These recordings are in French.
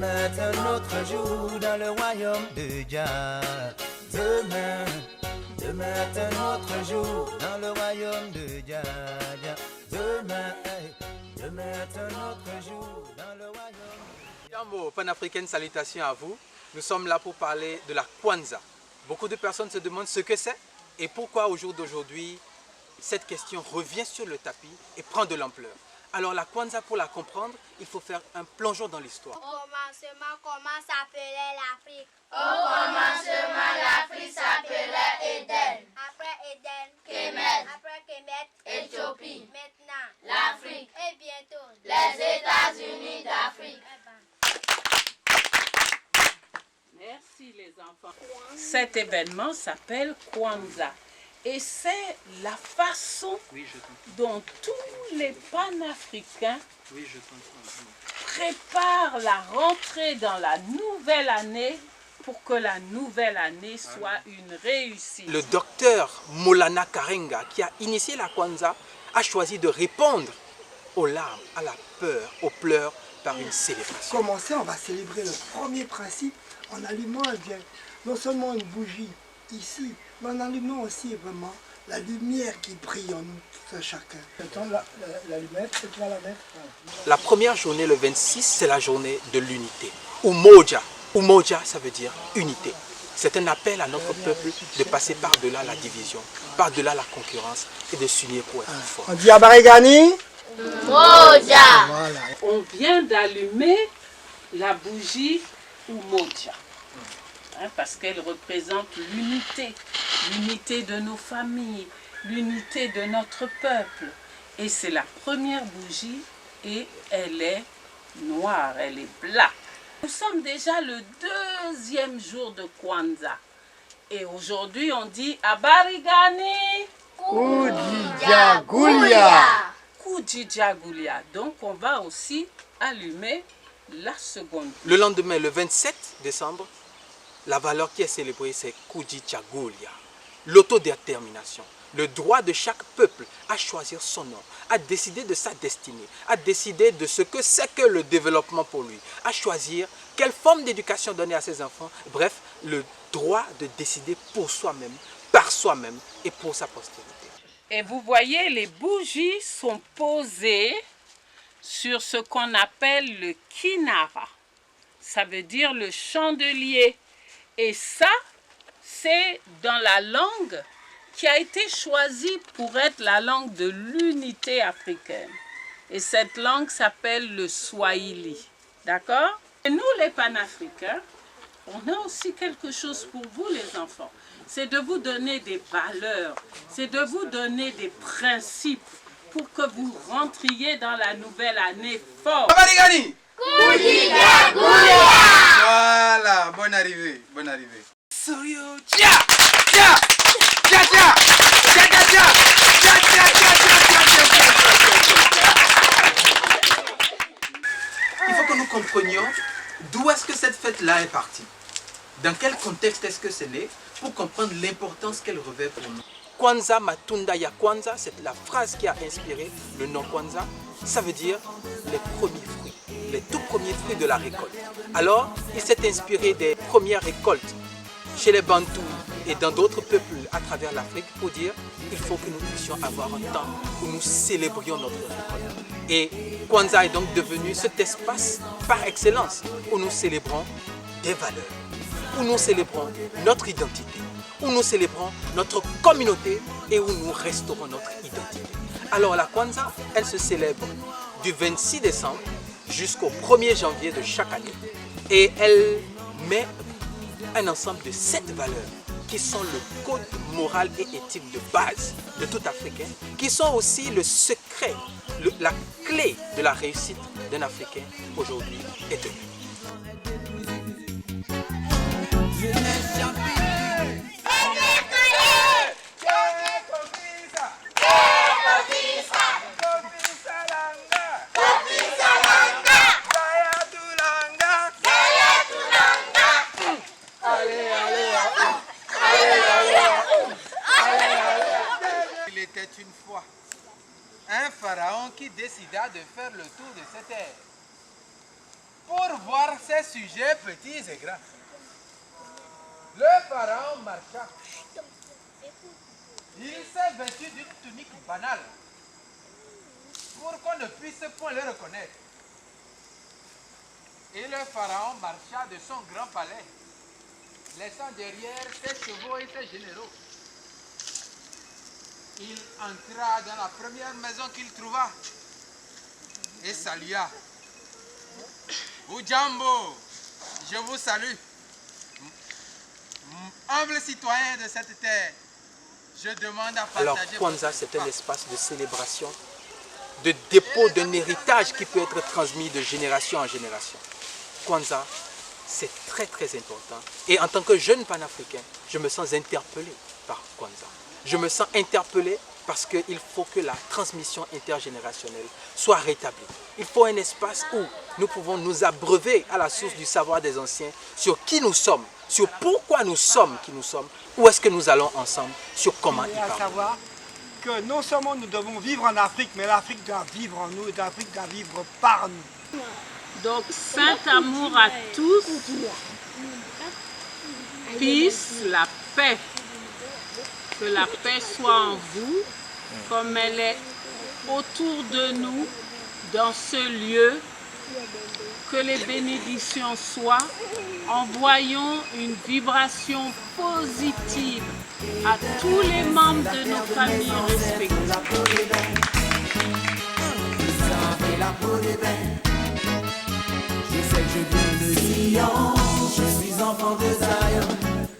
Demain est un autre jour dans le royaume de Jah. Demain est un autre jour dans le royaume de Jah. Demain est un autre jour dans le royaume. Jambo panafricaine, salutations à vous. Nous sommes là pour parler de la Kwanzaa. Beaucoup de personnes se demandent ce que c'est et pourquoi au jour d'aujourd'hui cette question revient sur le tapis et prend de l'ampleur. Alors la Kwanzaa, pour la comprendre, il faut faire un plongeon dans l'histoire. Au commencement, comment s'appelait l'Afrique? Au commencement, l'Afrique s'appelait Éden. Après Éden, Kemet. après Kemet, Éthiopie. maintenant, L'Afrique. et bientôt, Les États-Unis d'Afrique. Merci les enfants. Cet événement s'appelle Kwanzaa et c'est la façon dont tous les panafricains préparent la rentrée dans la nouvelle année pour que la nouvelle année soit une réussite. Le docteur Molana Karenga, qui a initié la Kwanzaa, a choisi de répondre aux larmes, à la peur, aux pleurs par une célébration. Commencer, on va célébrer le premier principe en allumant non seulement une bougie ici, mais en allumant aussi vraiment la lumière qui brille en nous, tout à chacun. L'allumette, tu vas la mettre. La première journée, le 26, c'est la journée de l'unité. Umoja. Umoja, ça veut dire unité. C'est un appel à notre peuple de passer par-delà la division, par-delà la concurrence et de s'unir pour être fort. On dit Abarigani. Moja. Voilà. On vient d'allumer la bougie Umoja. Parce qu'elle représente l'unité, l'unité de nos familles, l'unité de notre peuple. Et c'est la première bougie et elle est noire, elle est black. Nous sommes déjà le deuxième jour de Kwanzaa. Et aujourd'hui on dit Abarigani Kujijagulia. Kujijagulia. Donc on va aussi allumer la seconde. Le lendemain, le 27 décembre, la valeur qui est célébrée, c'est Kujichagulia, l'autodétermination, le droit de chaque peuple à choisir son nom, à décider de sa destinée, à décider de ce que c'est que le développement pour lui, à choisir quelle forme d'éducation donner à ses enfants, bref, le droit de décider pour soi-même, par soi-même et pour sa postérité. Et vous voyez, les bougies sont posées sur ce qu'on appelle le kinara. Ça veut dire le chandelier. Et ça, c'est dans la langue qui a été choisie pour être la langue de l'unité africaine. Et cette langue s'appelle le Swahili. D'accord? Et nous, les panafricains, on a aussi quelque chose pour vous, les enfants. C'est de vous donner des valeurs, c'est de vous donner des principes pour que vous rentriez dans la nouvelle année fort. Abarigani! Voilà, bonne arrivée, bonne arrivée. Soyo, tcha, tcha, tcha, tcha, tcha, tcha, tcha, tcha, tcha, tcha. Il faut que nous comprenions d'où est-ce que cette fête-là est partie. Dans quel contexte est-ce que c'est né pour comprendre l'importance qu'elle revêt pour nous. Kwanzaa Matunda ya Kwanzaa, c'est la phrase qui a inspiré le nom Kwanzaa. Ça veut dire les premiers fruits, les tout premiers fruits de la récolte. Alors, il s'est inspiré des premières récoltes chez les Bantous et dans d'autres peuples à travers l'Afrique pour dire qu'il faut que nous puissions avoir un temps où nous célébrions notre récolte. Et Kwanzaa est donc devenu cet espace par excellence où nous célébrons des valeurs, où nous célébrons notre identité, où nous célébrons notre communauté et où nous restaurons notre identité. Alors la Kwanzaa, elle se célèbre du 26 décembre jusqu'au 1er janvier de chaque année et elle met un ensemble de 7 valeurs qui sont le code moral et éthique de base de tout Africain, qui sont aussi le secret, la clé de la réussite d'un Africain aujourd'hui et demain. Il était une fois un pharaon qui décida de faire le tour de cette terre pour voir ces sujets petits et grands. Le pharaon marcha. Il s'est vêtu d'une tunique banale pour qu'on ne puisse point le reconnaître. Et le pharaon marcha de son grand palais, laissant derrière ses chevaux et ses généraux. Il entra dans la première maison qu'il trouva et salua. Ujambo, je vous salue. Humble citoyen de cette terre, je demande à partager... Alors, Kwanzaa, c'est un espace de célébration, de dépôt d'un héritage qui peut être transmis de génération en génération. Kwanzaa, c'est très très important. Et en tant que jeune panafricain, je me sens interpellé par Kwanzaa. Je me sens interpellé parce qu'il faut que la transmission intergénérationnelle soit rétablie. Il faut un espace où nous pouvons nous abreuver à la source du savoir des anciens sur qui nous sommes, sur pourquoi nous sommes qui nous sommes, où est-ce que nous allons ensemble, sur comment y parler. À savoir que non seulement nous devons vivre en Afrique, mais l'Afrique doit vivre en nous et l'Afrique doit vivre par nous. Donc, saint amour à tous, peace, la paix. Que la paix soit en vous, comme elle est autour de nous, dans ce lieu. Que les bénédictions soient. Envoyons une vibration positive à tous les membres de nos familles respectives. Je sais que je viens de Sion, je suis enfant de Zion,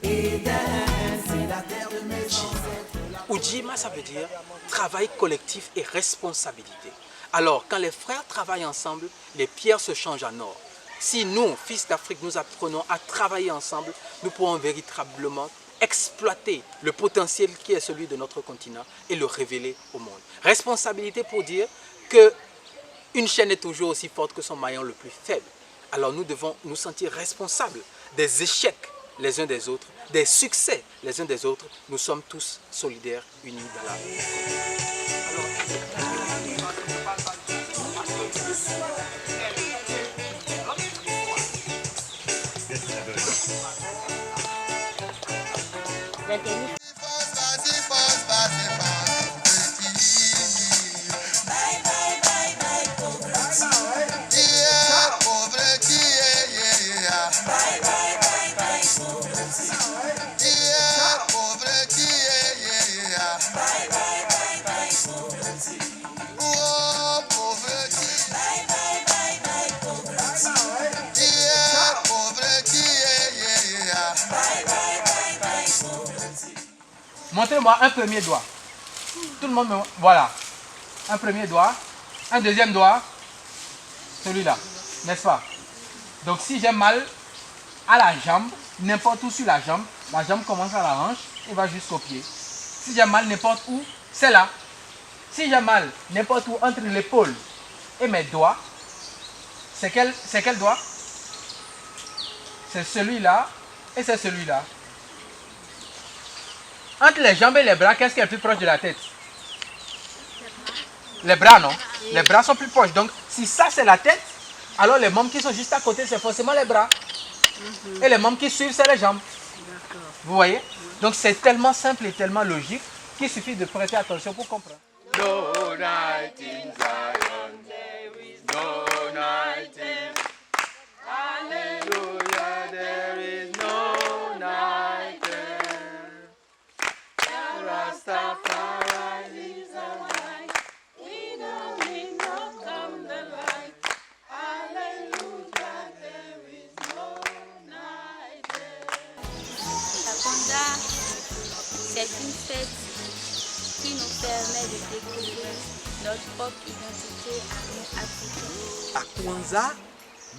Eden, c'est la terre de mes ancêtres. Ujima, ça veut dire travail collectif et responsabilité. Alors, quand les frères travaillent ensemble, les pierres se changent en or. Si nous, fils d'Afrique, nous apprenons à travailler ensemble, nous pourrons véritablement exploiter le potentiel qui est celui de notre continent et le révéler au monde. Responsabilité pour dire qu'une chaîne est toujours aussi forte que son maillon le plus faible. Alors nous devons nous sentir responsables des échecs les uns des autres, des succès les uns des autres. Nous sommes tous solidaires, unis dans la vie. Montrez-moi un premier doigt. Tout le monde me... Voilà. Un premier doigt. Un deuxième doigt. Celui-là. N'est-ce pas? Donc si j'ai mal à la jambe, n'importe où sur la jambe commence à la hanche et va jusqu'au pied. Si j'ai mal n'importe où, c'est là. Si j'ai mal n'importe où entre l'épaule et mes doigts, c'est quel doigt? C'est celui-là et c'est celui-là. Entre les jambes et les bras, qu'est-ce qui est plus proche de la tête? Les bras, non? Les bras sont plus proches. Donc, si ça c'est la tête, alors les membres qui sont juste à côté, c'est forcément les bras. Et les membres qui suivent, c'est les jambes. Vous voyez? Donc, c'est tellement simple et tellement logique qu'il suffit de prêter attention pour comprendre. No night in Zion, there is no night in... Hallelujah, there is no night in... Rastafari is the light, we don't need no candlelight. Hallelujah, there is no night in... La Kwanzaa, c'est une fête qui nous permet de découvrir notre propre identité à nous Africains. À Kwanzaa,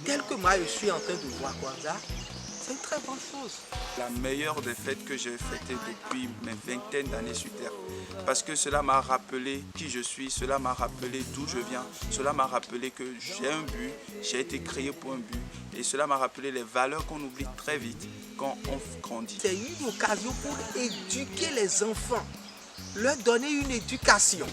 tel que moi je suis en train de voir Kwanzaa, c'est une très bonne chose. La meilleure des fêtes que j'ai fêtées depuis mes vingtaines d'années sur Terre. Parce que cela m'a rappelé qui je suis, cela m'a rappelé d'où je viens, cela m'a rappelé que j'ai un but, j'ai été créé pour un but. Et cela m'a rappelé les valeurs qu'on oublie très vite quand on grandit. C'est une occasion pour éduquer les enfants, leur donner une éducation,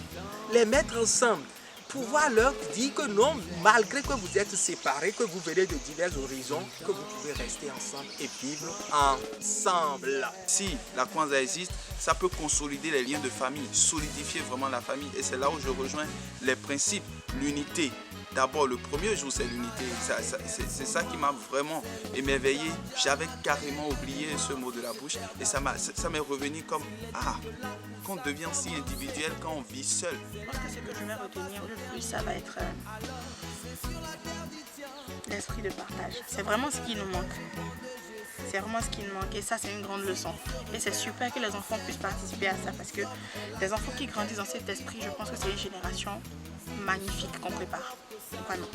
les mettre ensemble, pouvoir leur dire que non, malgré que vous êtes séparés, que vous venez de divers horizons, que vous pouvez rester ensemble et vivre ensemble. Si la Kwanzaa existe, ça peut consolider les liens de famille, solidifier vraiment la famille. Et c'est là où je rejoins les principes, l'unité. D'abord, le premier jour, c'est l'unité. C'est ça qui m'a vraiment émerveillé. J'avais carrément oublié ce mot de la bouche. Et ça m'est revenu comme, qu'on devient si individuel quand on vit seul. Je pense que ce que je vais retenir le plus, ça va être l'esprit de partage. C'est vraiment ce qui nous manque. C'est vraiment ce qui nous manque et ça c'est une grande leçon. Et c'est super que les enfants puissent participer à ça parce que les enfants qui grandissent dans cet esprit, je pense que c'est une génération magnifique qu'on prépare. Vraiment.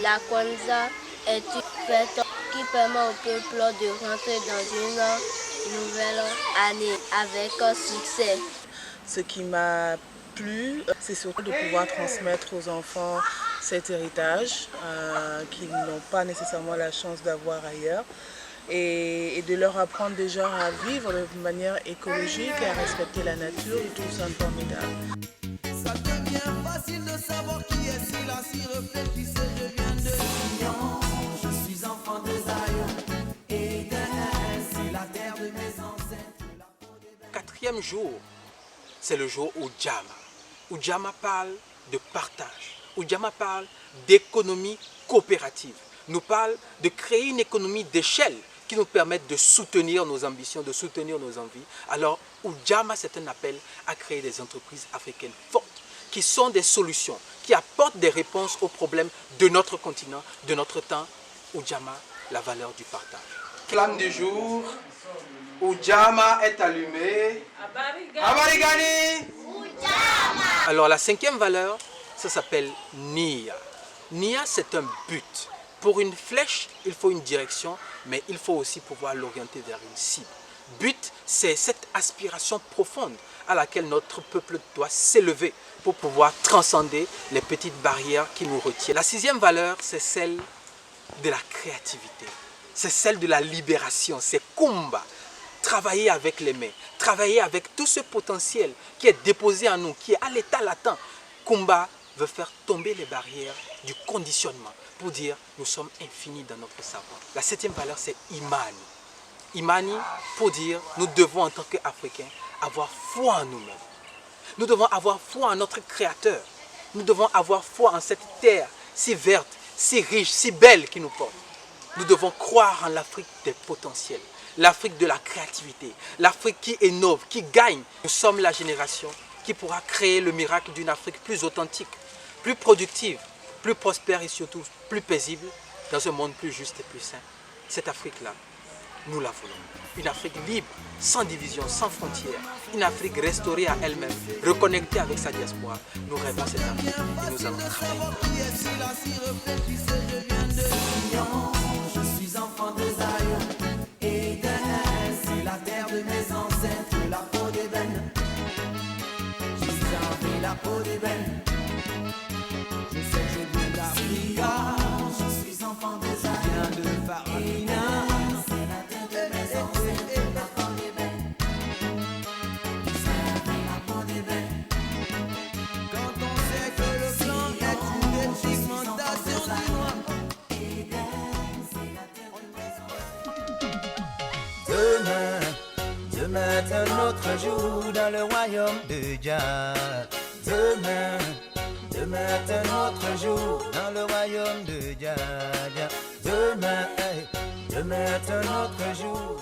La Kwanzaa est une fête qui permet au peuple de rentrer dans une nouvelle année avec succès. Ce qui m'a plu, c'est surtout de pouvoir transmettre aux enfants cet héritage qu'ils n'ont pas nécessairement la chance d'avoir ailleurs. Et de leur apprendre déjà à vivre de manière écologique et à respecter la nature, je trouve ça formidable. Ça devient facile de savoir qui est Selassie, reflète qui c'est, je viens de Sion. Je suis enfant de Zion, Éternel, c'est la terre de mes ancêtres. Quatrième jour, c'est le jour Ujamaa. Ujamaa parle de partage. Ujamaa parle d'économie coopérative. Nous parle de créer une économie d'échelle qui nous permette de soutenir nos ambitions, de soutenir nos envies. Alors, Ujamaa, c'est un appel à créer des entreprises africaines fortes, qui sont des solutions, qui apportent des réponses aux problèmes de notre continent, de notre temps. Ujamaa, la valeur du partage. Flamme du jour, Ujamaa est allumé. Abarigani. Ujamaa. Alors, la cinquième valeur, ça s'appelle Nia. Nia, c'est un but. Pour une flèche, il faut une direction, mais il faut aussi pouvoir l'orienter vers une cible. But, c'est cette aspiration profonde à laquelle notre peuple doit s'élever pour pouvoir transcender les petites barrières qui nous retiennent. La sixième valeur, c'est celle de la créativité. C'est celle de la libération, c'est Kumba. Travailler avec les mains, travailler avec tout ce potentiel qui est déposé en nous, qui est à l'état latent. Kumba veut faire tomber les barrières du conditionnement pour dire nous sommes infinis dans notre savoir. La septième valeur, c'est Imani. Imani pour dire nous devons en tant qu'Africains avoir foi en nous-mêmes. Nous devons avoir foi en notre Créateur. Nous devons avoir foi en cette terre si verte, si riche, si belle qui nous porte. Nous devons croire en l'Afrique des potentiels, l'Afrique de la créativité, l'Afrique qui innove, qui gagne. Nous sommes la génération qui pourra créer le miracle d'une Afrique plus authentique, plus productive, plus prospère et surtout plus paisible dans un monde plus juste et plus sain. Cette Afrique-là, nous la voulons. Une Afrique libre, sans division, sans frontières. Une Afrique restaurée à elle-même, reconnectée avec sa diaspora. Nous rêvons cette Afrique et nous allons travailler. Je suis enfant de Zion, Éternel, c'est la terre de mes ancêtres, la peau d'ébène. J'ai envie la peau d'ébène. Je sais que je viens d'Afrique, je suis enfant de Zion, de Farina. C'est la terre de mes ancêtres, la peau d'ébène. J'ai la peau d'ébène. Quand on sait que le blanc est une dépigmentation du noir. Demain est un autre jour dans le royaume de Jah. Demain est un autre jour dans le royaume de Jah. Demain est un autre jour.